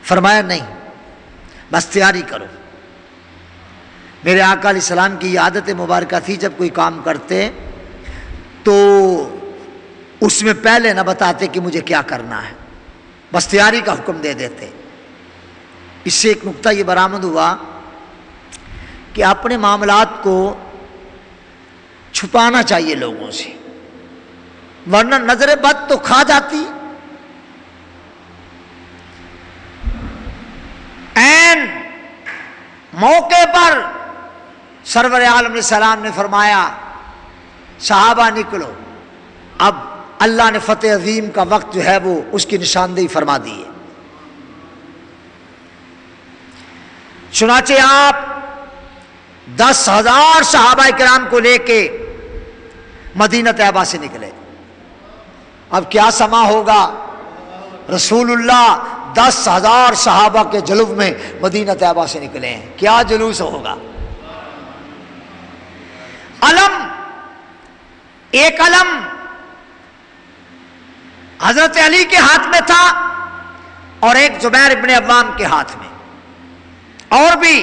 فرمایا نہیں، بس تیاری کرو۔ میرے آقا علیہ السلام کی یہ عادت مبارکہ تھی، جب کوئی کام کرتے تو اس میں پہلے نہ بتاتے کہ مجھے کیا کرنا ہے، بس تیاری کا حکم دے دیتے۔ اس سے ایک نقطہ یہ برآمد ہوا کہ اپنے معاملات کو چھپانا چاہیے لوگوں سے، ورنہ نظر بد تو کھا جاتی۔ عین موقع پر سرور عالم علیہ السلام نے فرمایا صحابہ نکلو، اب اللہ نے فتح عظیم کا وقت جو ہے وہ اس کی نشاندہی فرما دی ہے۔ چنانچہ آپ 10,000 صحابہ کرام کو لے کے مدینہ طیبہ سے نکلے۔ اب کیا سما ہوگا، رسول اللہ 10,000 صحابہ کے جلوہ میں مدینہ طیبہ سے نکلے ہیں، کیا جلوس ہوگا۔ علم، ایک علم حضرت علی کے ہاتھ میں تھا اور ایک زبیر ابن عوام کے ہاتھ میں، اور بھی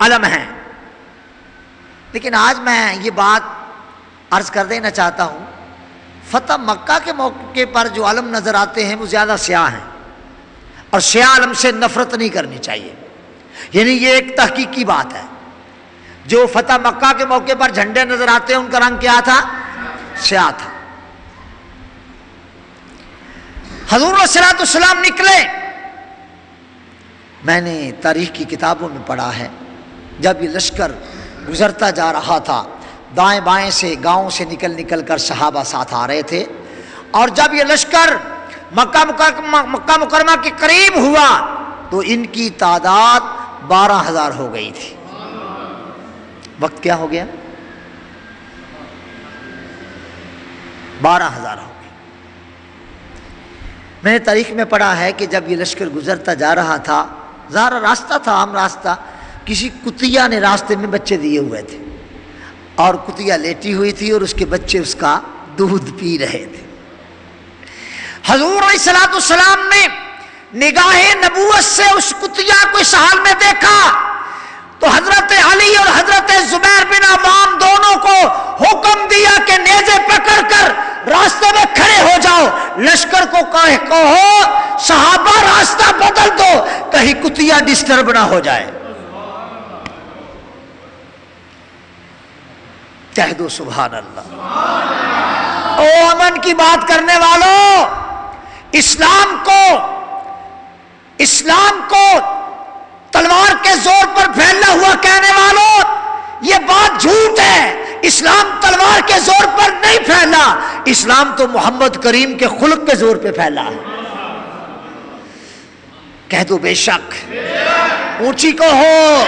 علم ہیں، لیکن آج میں یہ بات عرض کر دینا چاہتا ہوں، فتح مکہ کے موقع پر جو علم نظر آتے ہیں وہ زیادہ سیاہ ہیں، اور سیاہ علم سے نفرت نہیں کرنی چاہیے، یعنی یہ ایک تحقیقی بات ہے۔ جو فتح مکہ کے موقع پر جھنڈے نظر آتے ہیں ان کا رنگ کیا تھا؟ سیاہ تھا۔ حضور صلی اللہ علیہ وسلم نکلے، میں نے تاریخ کی کتابوں میں پڑھا ہے، جب یہ لشکر گزرتا جا رہا تھا، دائیں بائیں سے گاؤں سے نکل نکل کر صحابہ ساتھ آ رہے تھے، اور جب یہ لشکر مکہ مکرمہ کے قریب ہوا تو ان کی تعداد 12,000 ہو گئی تھی۔ وقت کیا ہو گیا؟ 12,000 ہو گئی۔ میں نے تاریخ میں پڑھا ہے کہ جب یہ لشکر گزرتا جا رہا تھا، ظاہر راستہ تھا، عام راستہ، کسی کتیا نے راستے میں بچے دیے ہوئے تھے، اور کتیا لیٹی ہوئی تھی اور اس کے بچے اس کا دودھ پی رہے تھے۔ حضور علیہ السلام نے نگاہ نبوت سے اس کتیا کو اس حال میں دیکھا تو حضرت علی اور حضرت زبیر بن عوام دونوں کو حکم دیا کہ نیزے پکڑ کر راستے میں کھڑے ہو جاؤ، لشکر کو کہو صحابہ راستہ بدل دو، کہیں کتیا ڈسٹرب نہ ہو جائے۔ کہہ دو سبحان اللہ۔ او امن کی بات کرنے والوں، اسلام کو تلوار کے زور پر پھیلنا ہوا کہنے والوں، یہ بات جھوٹ ہے۔ اسلام تلوار کے زور پر نہیں پھیلا، اسلام تو محمد کریم کے خلق کے زور پہ پھیلا ہے۔ کہہ دو بے شک، اونچی کو ہو،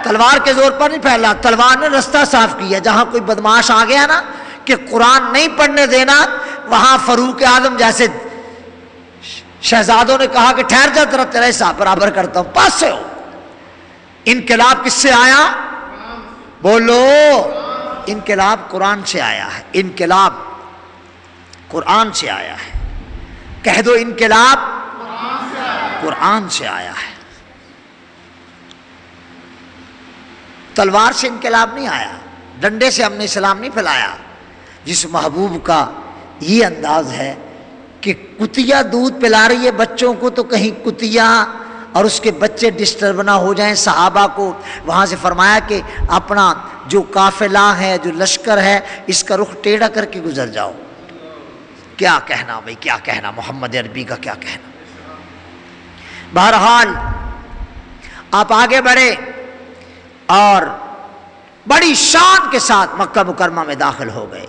تلوار کے زور پر نہیں پھیلا، تلوار نے رستہ صاف کیا۔ جہاں کوئی بدماش آ گیا نا کہ قرآن نہیں پڑھنے دینا، وہاں فاروق اعظم جیسے شہزادوں نے کہا کہ ٹھہر جا ذرا تیرا حساب برابر کرتا ہوں، پاس سے ہو۔ انقلاب کس سے آیا؟ بولو، انقلاب قرآن سے آیا ہے، انقلاب قرآن سے آیا ہے۔ کہہ دو انقلاب قرآن سے آیا ہے، تلوار سے انقلاب نہیں آیا، ڈنڈے سے ہم نے اسلام نہیں پھیلایا۔ جس محبوب کا یہ انداز ہے کہ کتیا دودھ پلا رہی ہے بچوں کو، تو کہیں کتیا اور اس کے بچے ڈسٹرب نہ ہو جائیں۔ صحابہ کو وہاں سے فرمایا کہ اپنا جو قافلہ ہے، جو لشکر ہے، اس کا رخ ٹیڑھا کر کے گزر جاؤ۔ کیا کہنا بھائی، کیا کہنا، محمد عربی کا کیا کہنا۔ بہرحال آپ آگے بڑھے اور بڑی شان کے ساتھ مکہ مکرمہ میں داخل ہو گئے۔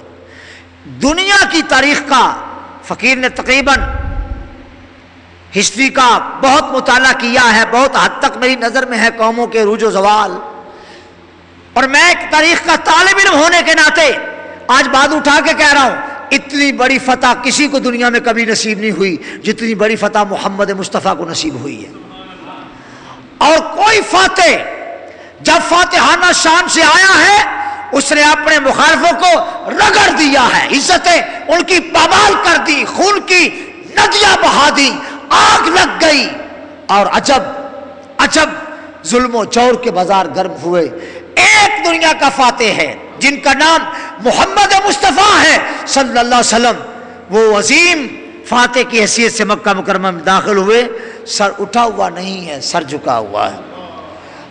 دنیا کی تاریخ کا فقیر نے تقریباً ہسٹری کا بہت مطالعہ کیا ہے، بہت حد تک میری نظر میں ہے قوموں کے عروج و زوال، اور میں ایک تاریخ کا طالب علم ہونے کے ناطے آج بات اٹھا کے کہہ رہا ہوں، اتنی بڑی فتح کسی کو دنیا میں کبھی نصیب نہیں ہوئی جتنی بڑی فتح محمد مصطفیٰ کو نصیب ہوئی ہے۔ اور کوئی فاتح جب فاتحانہ شان سے آیا ہے، اس نے اپنے مخالفوں کو رگڑ دیا ہے، عزتیں ان کی پامال کر دی، خون کی ندیاں بہا دی، آگ لگ گئی، اور عجب ظلم و جور کے بازار گرم ہوئے. ایک دنیا کا فاتح ہے جن کا نام محمد مصطفیٰ ہے صلی اللہ علیہ وسلم. وہ عظیم فاتح کی حیثیت سے مکہ مکرمہ میں داخل ہوئے. سر اٹھا ہوا نہیں ہے، سر جھکا ہوا ہے.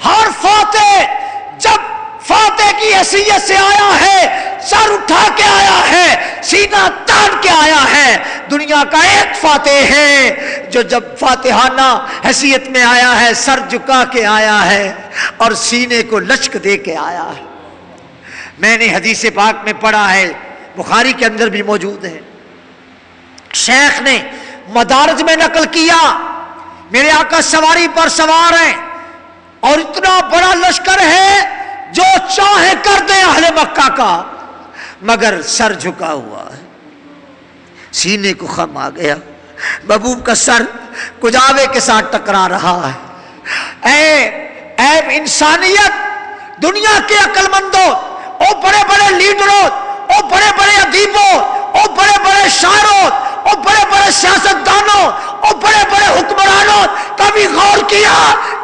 ہر فاتح جب فاتح کی حیثیت سے آیا ہے سر اٹھا کے آیا ہے، سینہ تان کے آیا ہے. دنیا کا ایک فاتح ہے جو جب فاتحانہ حیثیت میں آیا ہے سر جھکا کے آیا ہے اور سینے کو لچک دے کے آیا ہے. میں نے حدیث پاک میں پڑھا ہے، بخاری کے اندر بھی موجود ہے، شیخ نے مدارج میں نقل کیا، میرے آقا سواری پر سوار ہیں اور اتنا بڑا لشکر ہے جو چاہے کر دے اہل مکہ کا، مگر سر جھکا ہوا ہے، سینے کو خم آ گیا. محبوب کا سر کجاوے کے ساتھ ٹکرا رہا ہے. اے انسانیت، دنیا کے عقل مندوں، او بڑے بڑے لیڈروں، او بڑے بڑے ادیبوں، او بڑے بڑے شاعروں، او بڑے بڑے سیاستدانوں، او بڑے بڑے حکمرانوں، کبھی غور کیا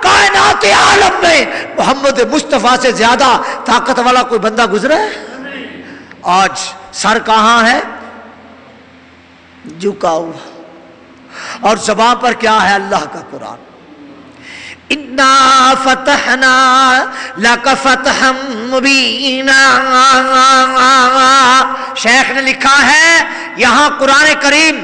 کائنات عالم میں محمد مصطفیٰ سے زیادہ طاقت والا کوئی بندہ گزرا ہے؟ آج سر کہاں ہے؟ جھکا ہوا. اور زبان پر کیا ہے؟ اللہ کا قرآن. اِنَّا فَتَحْنَا لَكَ فَتْحًا مُبِينًا. شیخ نے لکھا ہے یہاں قرآن کریم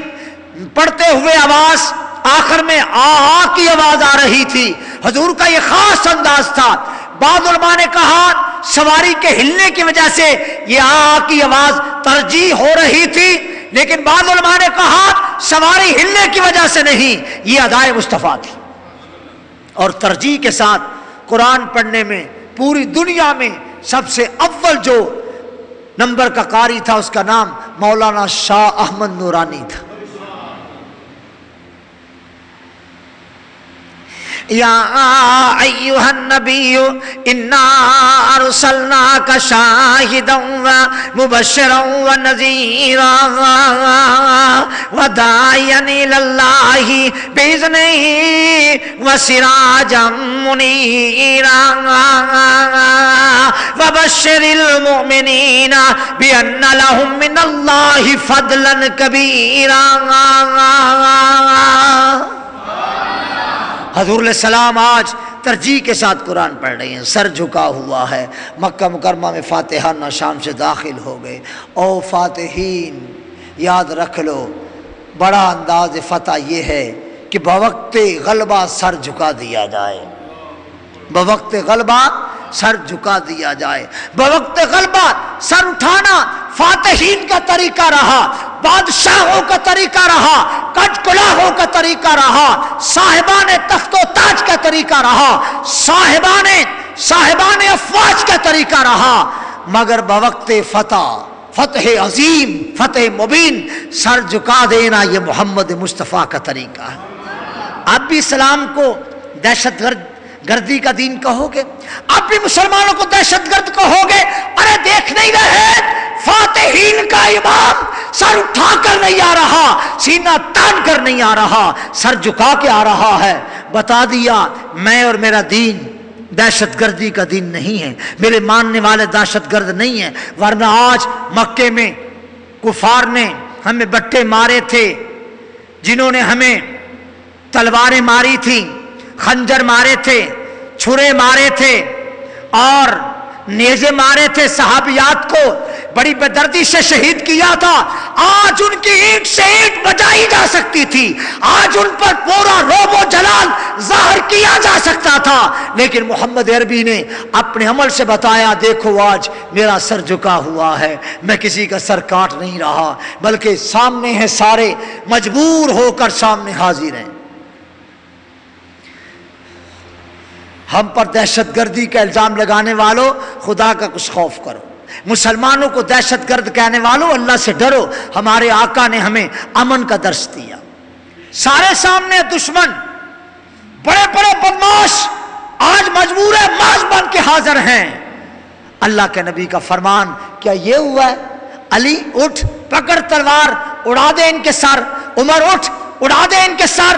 پڑھتے ہوئے آواز آخر میں آ کی آواز آ رہی تھی. حضور کا یہ خاص انداز تھا. بعض علماء نے کہا سواری کے ہلنے کی وجہ سے یہ آ کی آواز ترجیح ہو رہی تھی، لیکن بعض علماء نے کہا سواری ہلنے کی وجہ سے نہیں، یہ ادائے مصطفیٰ تھی. اور ترجیح کے ساتھ قرآن پڑھنے میں پوری دنیا میں سب سے اول جو نمبر کا قاری تھا اس کا نام مولانا شاہ احمد نورانی تھا. یا ایھا النبی انا ارسلناک شاہدا ومبشرا ونذیرا وداعیا الی اللہ باذنہ وسراجا منیرا وبشر المؤمنین بان لهم من اللہ فضلا کبیرا. حضور علیہ السلام آج ترجیح کے ساتھ قرآن پڑھ رہے ہیں، سر جھکا ہوا ہے. مکہ مکرمہ میں فاتحانہ شام سے داخل ہو گئے. او فاتحین یاد رکھ لو، بڑا انداز فتح یہ ہے کہ بوقت غلبہ سر جھکا دیا جائے. بوقت غلبہ سر جھکا دیا جائے. بوقت غلبہ سر اٹھانا فاتحین کا طریقہ رہا، بادشاہوں کا طریقہ رہا، کج کلاہوں کا طریقہ رہا، صاحبان تخت و تاج کا طریقہ رہا، صاحبان افواج کا طریقہ رہا. مگر بوقت فتح عظیم، فتح مبین، سر جھکا دینا یہ محمد مصطفیٰ کا طریقہ ہے. آپ بھی اسلام کو دہشت گردی کا دین کہو گے، آپ بھی مسلمانوں کو دہشت گرد کہو گے. ارے دیکھ نہیں رہے فاتحین کا امام سر اٹھا کر نہیں آ رہا، سینہ تان کر نہیں آ رہا، سر جھکا کے آ رہا ہے. بتا دیا میں اور میرا دین دہشت گردی کا دین نہیں ہے، میرے ماننے والے دہشت گرد نہیں ہیں. ورنہ آج مکے میں کفار نے ہمیں بٹے مارے تھے، جنہوں نے ہمیں تلواریں ماری تھیں، خنجر مارے تھے، چھرے مارے تھے اور نیزے مارے تھے، صحابیات کو بڑی بے دردی سے شہید کیا تھا. آج ان کی اینٹ سے اینٹ بجائی جا سکتی تھی، آج ان پر پورا روب و جلال ظاہر کیا جا سکتا تھا، لیکن محمد عربی نے اپنے عمل سے بتایا دیکھو آج میرا سر جھکا ہوا ہے، میں کسی کا سر کاٹ نہیں رہا، بلکہ سامنے ہیں سارے، مجبور ہو کر سامنے حاضر ہیں. ہم پر دہشت گردی کا الزام لگانے والوں خدا کا کچھ خوف کرو، مسلمانوں کو دہشت گرد کہنے والوں اللہ سے ڈرو. ہمارے آقا نے ہمیں امن کا درس دیا. سارے سامنے دشمن، بڑے بڑے بدماش آج مجبور ماش بن کے حاضر ہیں. اللہ کے نبی کا فرمان کیا یہ ہوا ہے؟ علی اٹھ، پکڑ تلوار، اڑا دے ان کے سر. عمر اٹھ، اڑا دے ان کے سر.